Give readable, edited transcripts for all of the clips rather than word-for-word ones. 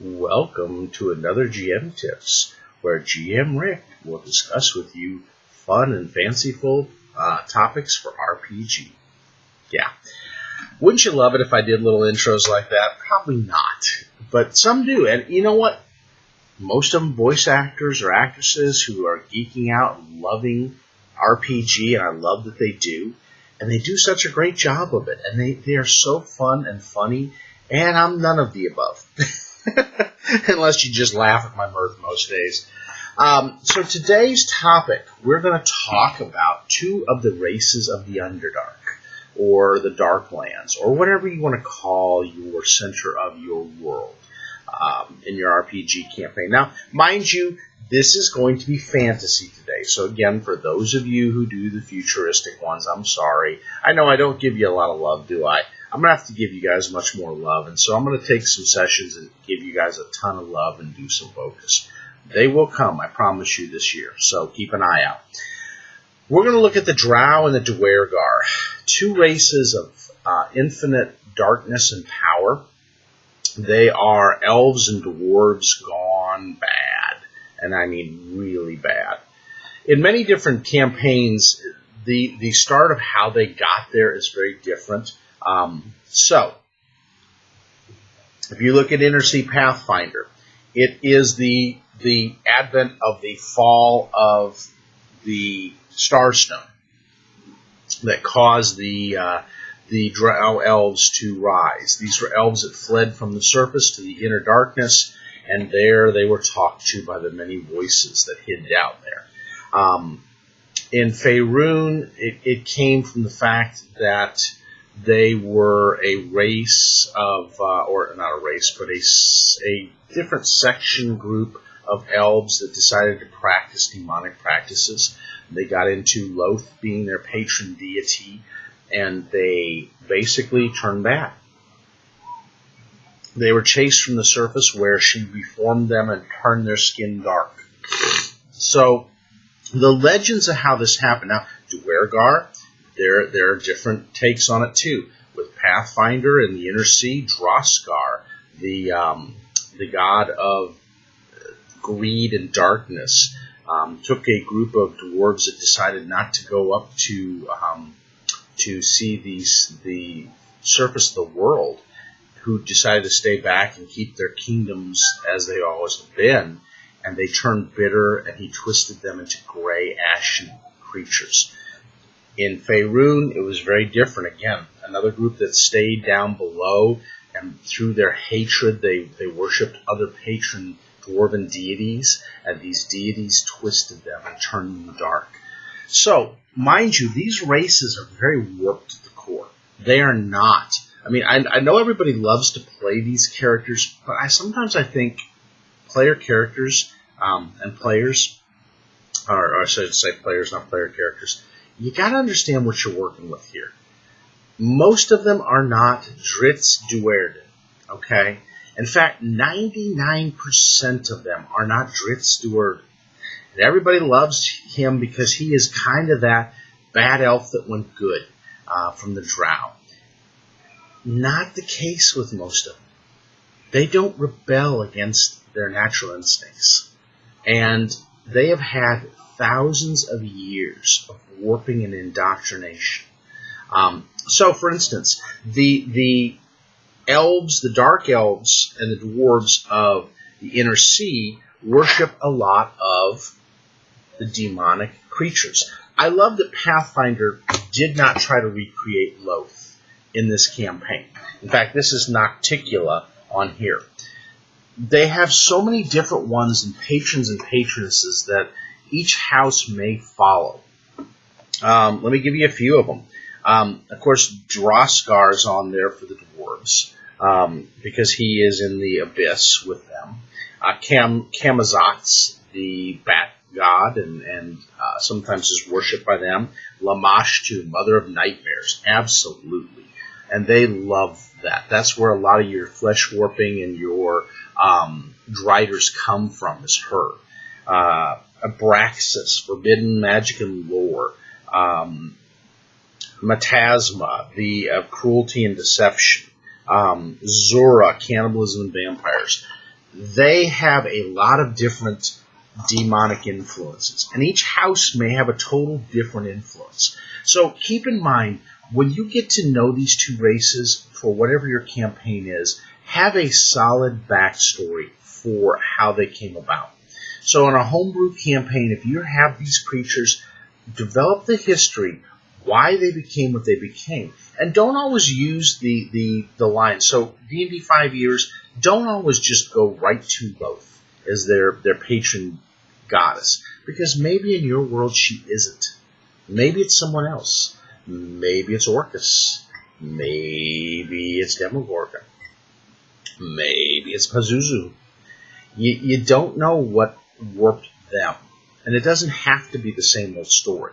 Welcome to another GM Tips, where GM Rick will discuss with you fun and fanciful topics for RPG. Yeah. Wouldn't you love it if I did little intros like that? Probably not. But some do. And you know what? Most of them voice actors or actresses who are geeking out and loving RPG, and I love that they do. And they do such a great job of it. And they are so fun and funny. And I'm none of the above. Unless you just laugh at my mirth most days. So today's topic, we're going to talk about two of the races of the Underdark, or the Darklands, or whatever you want to call your center of your world in your RPG campaign. Now, mind you, this is going to be fantasy today. So again, for those of you who do the futuristic ones, I'm sorry. I know I don't give you a lot of love, do I? I'm going to have to give you guys much more love, and so I'm going to take some sessions and give you guys a ton of love and do some focus. They will come, I promise you, this year, so keep an eye out. We're going to look at the Drow and the Duergar, two races of infinite darkness and power. They are elves and dwarves gone bad, and I mean really bad. In many different campaigns, the start of how they got there is very different. So, if you look at Inner Sea Pathfinder, it is the advent of the fall of the Starstone that caused the Drow Elves to rise. These were elves that fled from the surface to the inner darkness, and there they were talked to by the many voices that hid down there. In Faerun, it came from the fact that they were a race of, or not a race, but a different section group of elves that decided to practice demonic practices. They got into Loth being their patron deity, and they basically turned bad. They were chased from the surface, where she reformed them and turned their skin dark. So, the legends of how this happened. Now, Duergar, there are different takes on it too. With Pathfinder in the Inner Sea, Droskar, the god of greed and darkness, took a group of dwarves that decided not to go up to see the surface of the world, who decided to stay back and keep their kingdoms as they always have been, and they turned bitter, and he twisted them into gray, ashen creatures. In Faerun, it was very different again. Another group that stayed down below, and through their hatred, they worshipped other patron dwarven deities, and these deities twisted them and turned them dark. So, mind you, these races are very warped at the core. They are not. I mean, I know everybody loves to play these characters, but sometimes I think player characters and players, or I should say players, not player characters, you got to understand what you're working with here. Most of them are not Dritz Duerden, okay? In fact, 99% of them are not Dritz Duerden. And everybody loves him because he is kind of that bad elf that went good from the Drow. Not the case with most of them. They don't rebel against their natural instincts. And they have had thousands of years of warping and indoctrination. So, for instance, the elves, the dark elves, and the dwarves of the Inner Sea worship a lot of the demonic creatures. I love that Pathfinder did not try to recreate Loth in this campaign. In fact, this is Nocticula on here. They have so many different ones and patrons and patronesses that each house may follow. Let me give you a few of them. Of course, Droskar is on there for the dwarves, because he is in the abyss with them. Camazotz, the bat god, and sometimes is worshipped by them. Lamashtu, mother of nightmares, absolutely. And they love that. That's where a lot of your flesh warping and your driders come from, is her. Abraxas, forbidden magic and lore. Matasma, the cruelty and deception. Zora, cannibalism and vampires. they have a lot of different demonic influences, and each house may have a total different influence. So keep in mind, when you get to know these two races for whatever your campaign is, have a solid backstory for how they came about. So in a homebrew campaign, if you have these creatures, develop the history, why they became what they became. And don't always use the line. So D&D 5 years, don't always just go right to Loth as their patron goddess. Because maybe in your world she isn't. Maybe it's someone else. Maybe it's Orcus. Maybe it's Demogorgon. Maybe it's Pazuzu. You don't know what warped them. And it doesn't have to be the same old story.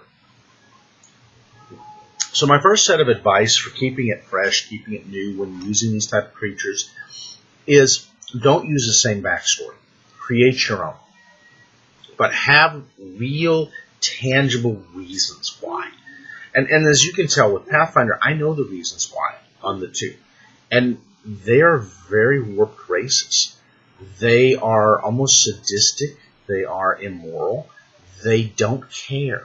So my first set of advice for keeping it fresh, keeping it new when using these type of creatures is don't use the same backstory. Create your own. But have real, tangible reasons why. And as you can tell with Pathfinder, I know the reasons why on the two. And they are very warped races. They are almost sadistic. They are immoral. They don't care.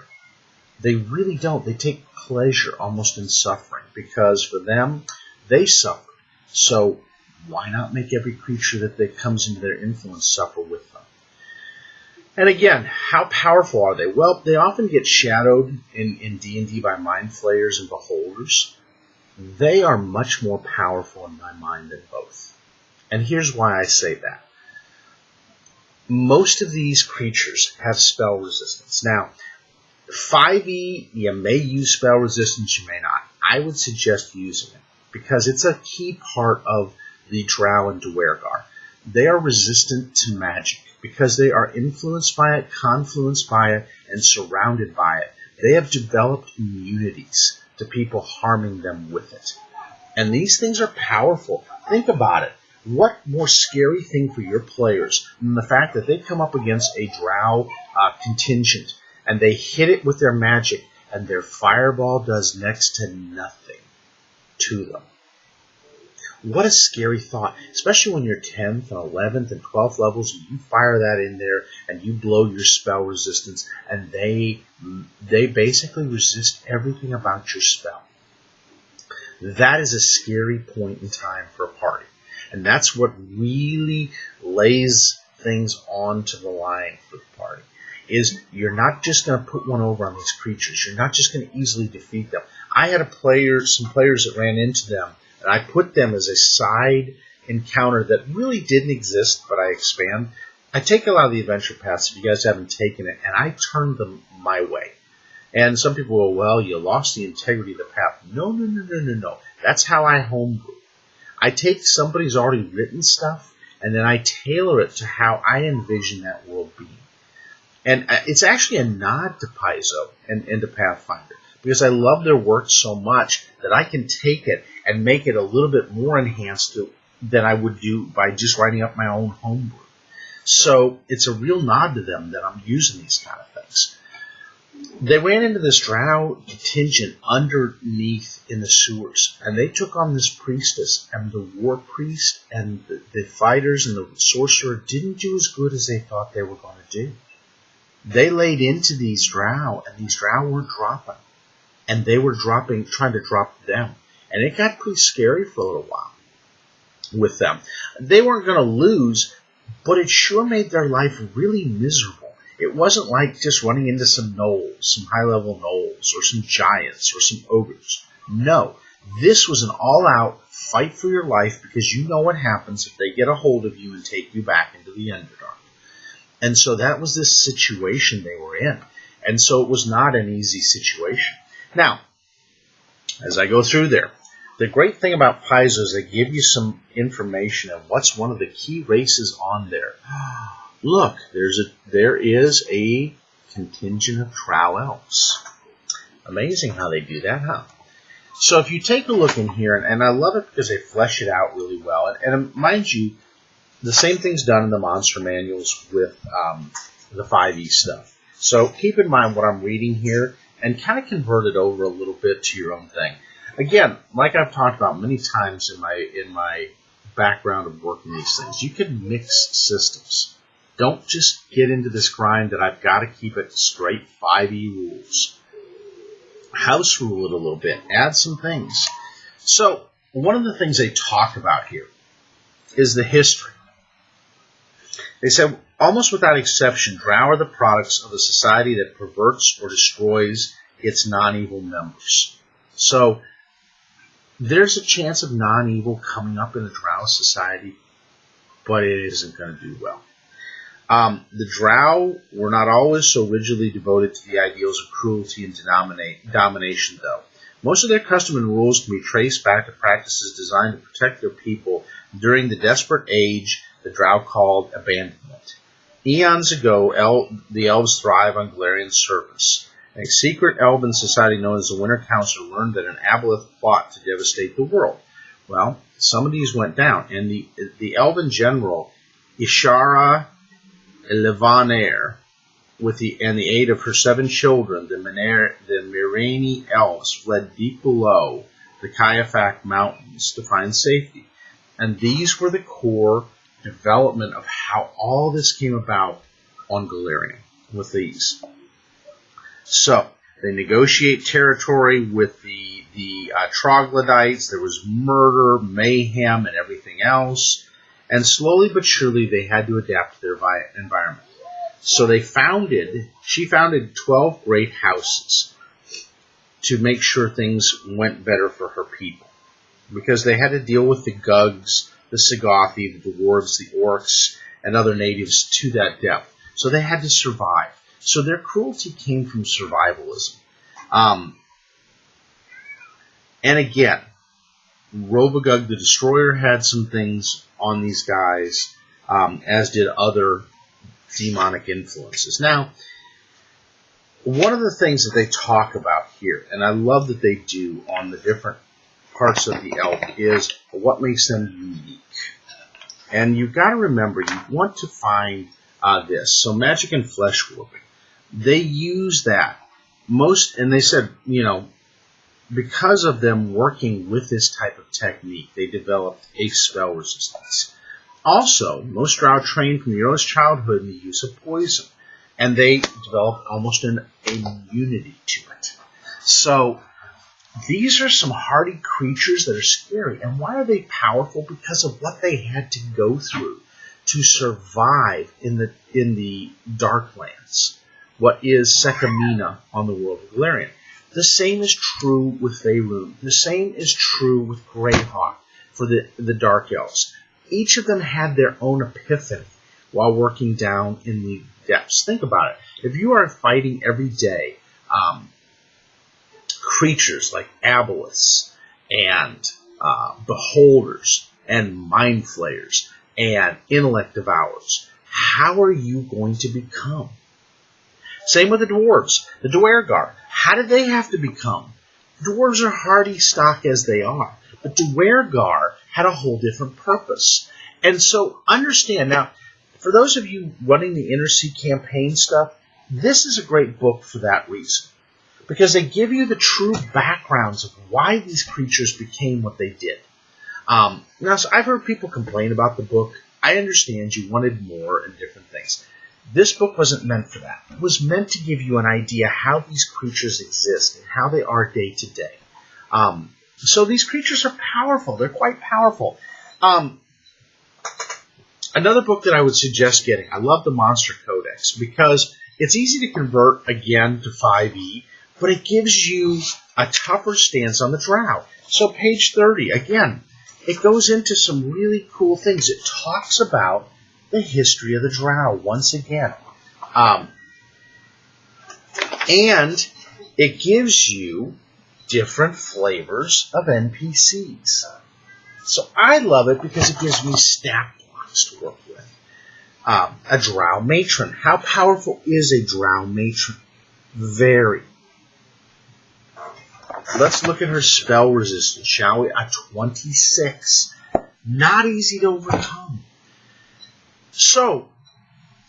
They really don't. They take pleasure almost in suffering because for them, they suffer. So why not make every creature that comes into their influence suffer with them? And again, how powerful are they? Well, they often get shadowed in D&D by mind flayers and beholders. They are much more powerful in my mind than both. And here's why I say that. Most of these creatures have spell resistance. Now, 5e, you may use spell resistance, you may not. I would suggest using it because it's a key part of the Drow and Duergar. They are resistant to magic because they are influenced by it, confluenced by it, and surrounded by it. They have developed immunities to people harming them with it. And these things are powerful. Think about it. What more scary thing for your players than the fact that they come up against a Drow contingent and they hit it with their magic and their fireball does next to nothing to them? What a scary thought, especially when you're 10th and 11th and 12th levels and you fire that in there and you blow your spell resistance and they basically resist everything about your spell. That is a scary point in time for a party. And that's what really lays things onto the line for the party. Is you're not just going to put one over on these creatures. You're not just going to easily defeat them. I had some players that ran into them, and I put them as a side encounter that really didn't exist, but I expand. I take a lot of the adventure paths, if you guys haven't taken it, and I turned them my way. And some people go, well, you lost the integrity of the path. No. That's how I homebrew. I take somebody's already written stuff, and then I tailor it to how I envision that world being. And it's actually a nod to Paizo and to Pathfinder, because I love their work so much that I can take it and make it a little bit more enhanced than I would do by just writing up my own homebrew. So it's a real nod to them that I'm using these kind of things. They ran into this Drow contingent underneath in the sewers, and they took on this priestess, and the war priest and the fighters and the sorcerer didn't do as good as they thought they were going to do. They laid into these Drow, and these Drow weren't dropping, and they were trying to drop them, and it got pretty scary for a little while with them. They weren't going to lose, but it sure made their life really miserable. It wasn't like just running into some gnolls, some high-level gnolls, or some giants, or some ogres. No, this was an all-out fight for your life because you know what happens if they get a hold of you and take you back into the Underdark. And so that was this situation they were in. And so it was not an easy situation. Now, as I go through there, the great thing about Paizo is they give you some information of what's one of the key races on there. Look, there is a contingent of Drow Elves. Amazing how they do that, huh? So if you take a look in here, and I love it because they flesh it out really well. And mind you, the same thing's done in the monster manuals with the 5e stuff. So keep in mind what I'm reading here and kind of convert it over a little bit to your own thing. Again, like I've talked about many times in my background of working these things. You can mix systems. Don't just get into this grind that I've got to keep it straight 5e rules. House rule it a little bit. Add some things. So, one of the things they talk about here is the history. They said, almost without exception, Drow are the products of a society that perverts or destroys its non-evil members. So, there's a chance of non-evil coming up in the Drow society, but it isn't going to do well. The Drow were not always so rigidly devoted to the ideals of cruelty and domination, though. Most of their custom and rules can be traced back to practices designed to protect their people during the desperate age the Drow called abandonment. Eons ago, the elves thrive on Galarian service. A secret elven society known as the Winter Council learned that an aboleth plot to devastate the world. Well, some of these went down, and the elven general, Ishara Elevaner, with the aid of her 7 children, the Mirani elves fled deep below the Kayafak Mountains to find safety. And these were the core development of how all this came about on Galarian with these. So, they negotiate territory with the troglodytes. There was murder, mayhem, and everything else. And slowly but surely, they had to adapt to their environment. So she founded 12 great houses to make sure things went better for her people. Because they had to deal with the Gugs, the Sagothi, the Dwarves, the Orcs, and other natives to that depth. So they had to survive. So their cruelty came from survivalism. And again, Rovagug the Destroyer had some things on these guys, as did other demonic influences. Now, one of the things that they talk about here, and I love that they do on the different parts of the elf, is what makes them unique. And you've got to remember, you want to find this. So magic and flesh warping. They use that. And they said, because of them working with this type of technique, they developed a spell resistance. Also, most Drow trained from the earliest childhood in the use of poison, and they developed almost an immunity to it. So, these are some hardy creatures that are scary. And why are they powerful? Because of what they had to go through to survive in the Darklands. What is Sekamina on the world of Galarian. The same is true with Faerun. The same is true with Greyhawk for the Dark Elves. Each of them had their own epiphany while working down in the depths. Think about it. If you are fighting every day creatures like aboleths and beholders and mind flayers and intellect devourers, how are you going to become? Same with the dwarves. The Duergar. How did they have to become? The dwarves are hardy stock as they are. But Duergar had a whole different purpose. And so understand, now, for those of you running the Inner Sea campaign stuff, this is a great book for that reason. Because they give you the true backgrounds of why these creatures became what they did. Now, so I've heard people complain about the book. I understand you wanted more and different things. This book wasn't meant for that. It was meant to give you an idea how these creatures exist and how they are day to day. So these creatures are powerful. They're quite powerful. Another book that I would suggest getting, I love the Monster Codex because it's easy to convert, again, to 5e, but it gives you a tougher stance on the Drow. So page 30, again, it goes into some really cool things. It talks about the history of the Drow once again. And it gives you different flavors of NPCs. So I love it because it gives me stat blocks to work with. A Drow Matron. How powerful is a Drow Matron? Very. Let's look at her spell resistance, shall we? A 26. Not easy to overcome. So,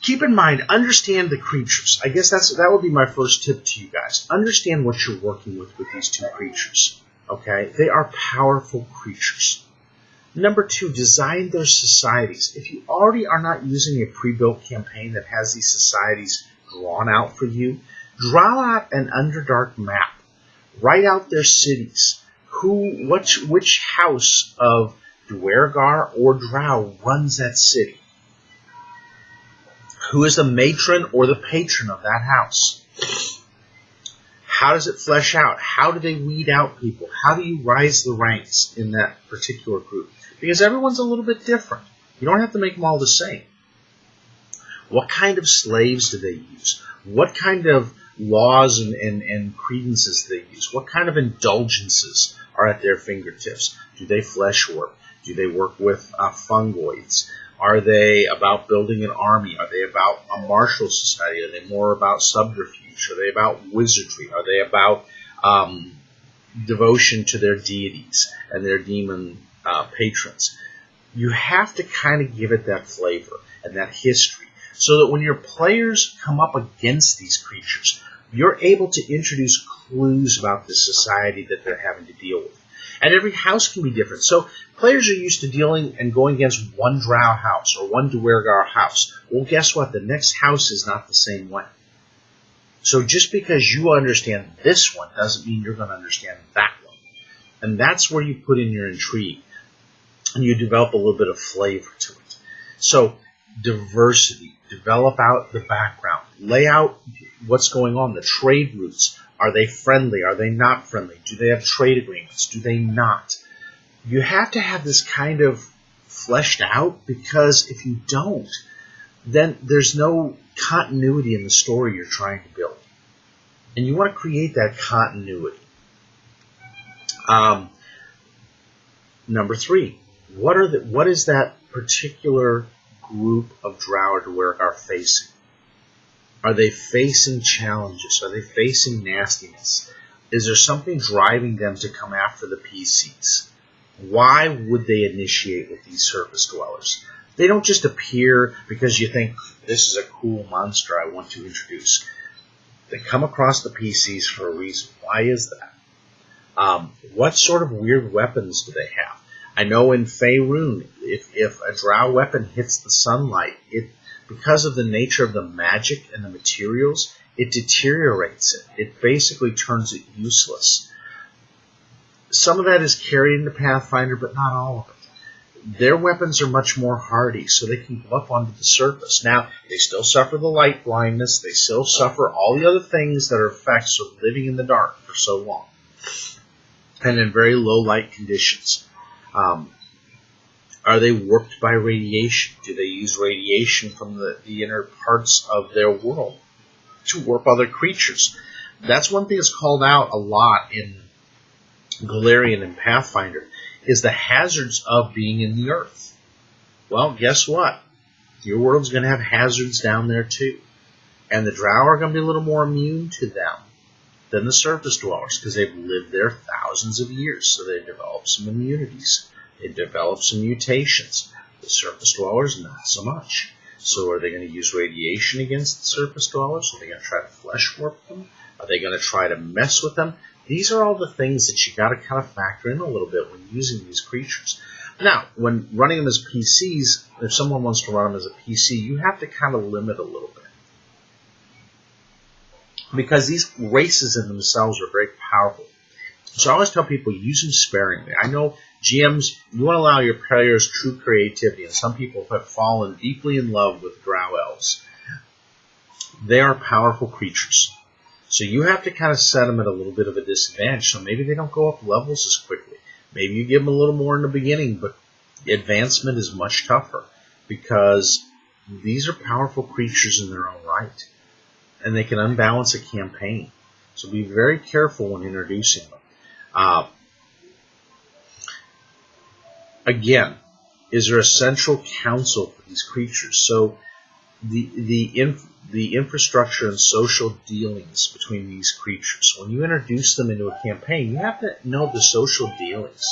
keep in mind, understand the creatures. I guess that would be my first tip to you guys. Understand what you're working with these two creatures. Okay? They are powerful creatures. Number 2, design their societies. If you already are not using a pre-built campaign that has these societies drawn out for you, draw out an Underdark map. Write out their cities. Which house of Duergar or Drow runs that city? Who is the matron or the patron of that house? How does it flesh out? How do they weed out people? How do you rise the ranks in that particular group? Because everyone's a little bit different. You don't have to make them all the same. What kind of slaves do they use? What kind of laws and credences do they use? What kind of indulgences are at their fingertips? Do they flesh work? Do they work with fungoids? Are they about building an army? Are they about a martial society? Are they more about subterfuge? Are they about wizardry? Are they about devotion to their deities and their demon patrons? You have to kind of give it that flavor and that history so that when your players come up against these creatures, you're able to introduce clues about the society that they're having to deal with. And every house can be different. So players are used to dealing and going against one Drow house or one Duergar house. Well, guess what? The next house is not the same way. So just because you understand this one doesn't mean you're going to understand that one. And that's where you put in your intrigue. And you develop a little bit of flavor to it. So diversity. Develop out the background. Lay out what's going on, the trade routes. Are they friendly? Are they not friendly? Do they have trade agreements? Do they not? You have to have this kind of fleshed out, because if you don't, then there's no continuity in the story you're trying to build. And you want to create that continuity. Number 3, what is that particular group of Drow or Duergar facing? Are they facing challenges? Are they facing nastiness? Is there something driving them to come after the PCs? Why would they initiate with these surface dwellers? They don't just appear because you think, this is a cool monster I want to introduce. They come across the PCs for a reason. Why is that? What sort of weird weapons do they have? I know in Faerun, if a Drow weapon hits the sunlight, because of the nature of the magic and the materials, it deteriorates it. It basically turns it useless. Some of that is carried into Pathfinder, but not all of it. Their weapons are much more hardy, so they can go up onto the surface. Now, they still suffer the light blindness. They still suffer all the other things that are effects of living in the dark for so long, and in very low light conditions. Are they warped by radiation? Do they use radiation from the inner parts of their world to warp other creatures? That's one thing that's called out a lot in Golarion and Pathfinder, is the hazards of being in the earth. Well, guess what? Your world's going to have hazards down there too. And the Drow are going to be a little more immune to them than the surface dwellers, because they've lived there thousands of years, so they've developed some immunities. They've developed some mutations. The surface dwellers, not so much. So are they going to use radiation against the surface dwellers? Are they going to try to flesh warp them? Are they going to try to mess with them? These are all the things that you got to kind of factor in a little bit when using these creatures. Now, when running them as PCs, if someone wants to run them as a PC, you have to kind of limit a little bit. Because these races in themselves are very powerful. So I always tell people, use them sparingly. I know GMs, you want to allow your players true creativity, and some people have fallen deeply in love with Drow Elves. They are powerful creatures. So you have to kind of set them at a little bit of a disadvantage, so maybe they don't go up levels as quickly. Maybe you give them a little more in the beginning, but advancement is much tougher, because these are powerful creatures in their own right, and they can unbalance a campaign. So be very careful when introducing them. Again, is there a central council for these creatures? So the infrastructure and social dealings between these creatures, when you introduce them into a campaign, you have to know the social dealings.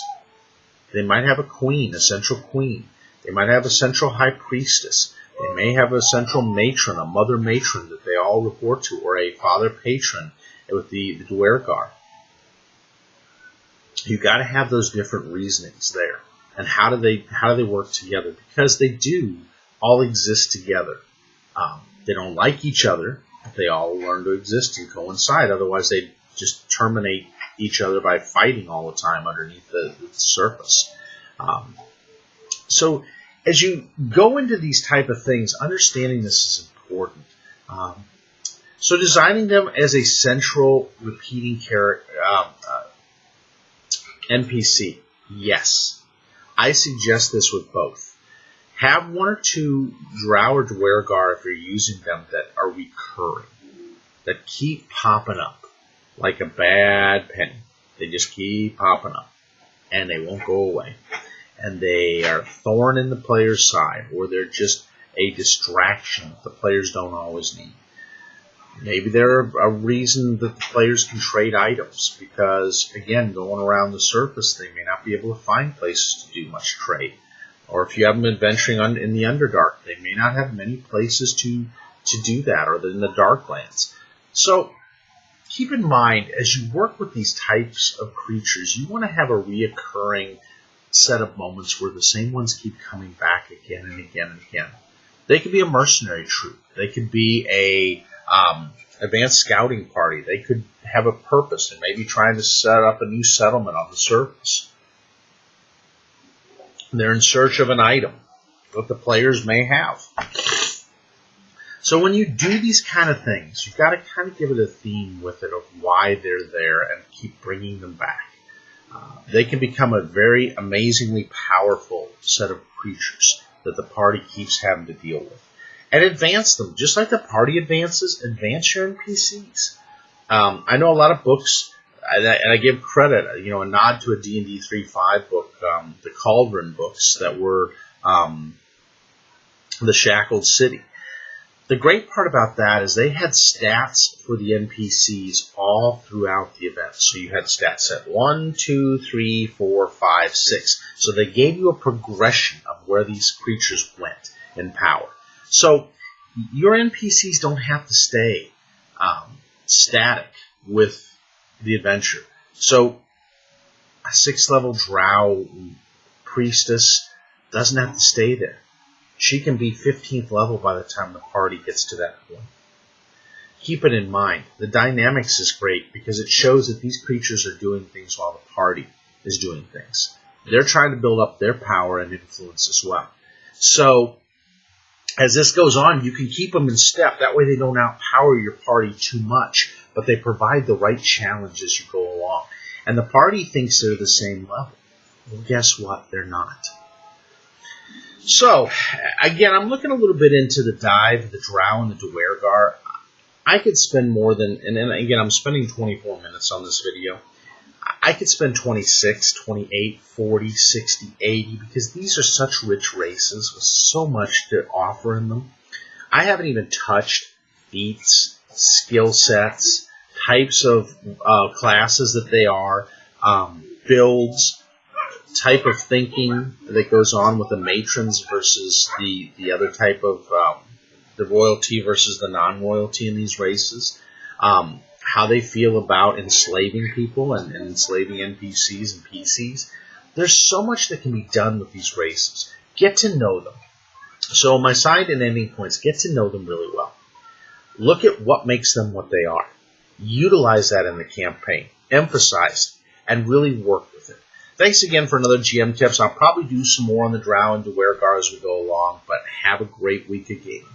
They might have a queen, a central queen. They might have a central high priestess. They may have a central matron, a mother matron that they all report to, or a father patron with the Duergar. You've got to have those different reasonings there. And how do they work together? Because they do all exist together. They don't like each other. They all learn to exist and coincide. Otherwise, they just terminate each other by fighting all the time underneath the surface. So as you go into these type of things, understanding this is important. So designing them as a central repeating character, NPC, yes. I suggest this with both. Have one or two Drow or Duergar if you're using them that are recurring, that keep popping up like a bad penny. They just keep popping up, and they won't go away. And they are a thorn in the player's side, or they're just a distraction that the players don't always need. Maybe they're a reason that the players can trade items, because, again, going around the surface, they may not be able to find places to do much trade. Or if you haven't been venturing in the Underdark, they may not have many places to do that, or in the Darklands. So keep in mind, as you work with these types of creatures, you want to have a reoccurring set of moments where the same ones keep coming back again and again and again. They could be a mercenary troop. They could be a advanced scouting party. They could have a purpose and maybe trying to set up a new settlement on the surface. They're in search of an item that the players may have. So when you do these kind of things, you've got to kind of give it a theme with it of why they're there and keep bringing them back. They can become a very amazingly powerful set of creatures that the party keeps having to deal with. And advance them. Just like the party advances, advance your NPCs. I know a lot of books, and I give credit, a nod to a D&D 3.5 book, the Cauldron books that were the Shackled City. The great part about that is they had stats for the NPCs all throughout the event. So you had stats set 1, 2, 3, 4, 5, 6. So they gave you a progression of where these creatures went in power. So your NPCs don't have to stay static with the adventure. So a 6th level Drow priestess doesn't have to stay there. She can be 15th level by the time the party gets to that point. Keep it in mind. The dynamics is great because it shows that these creatures are doing things while the party is doing things. They're trying to build up their power and influence as well. So as this goes on, you can keep them in step. That way they don't outpower your party too much, but they provide the right challenge as you go along. And the party thinks they're the same level. Well, guess what? They're not. So, again, I'm looking a little bit into the dive, the Drow and the Duergar. I could spend more than, and again, I'm spending 24 minutes on this video. I could spend 26, 28, 40, 60, 80, because these are such rich races with so much to offer in them. I haven't even touched feats, skill sets, types of classes that they are, builds, type of thinking that goes on with the matrons versus the other type of the royalty versus the non-royalty in these races. How they feel about enslaving people and enslaving NPCs and PCs. There's so much that can be done with these races. Get to know them. So my side and ending points, get to know them really well. Look at what makes them what they are. Utilize that in the campaign. Emphasize and really work with it. Thanks again for another GM Tips. I'll probably do some more on the Drow and Duergar as we go along, but have a great week of gaming.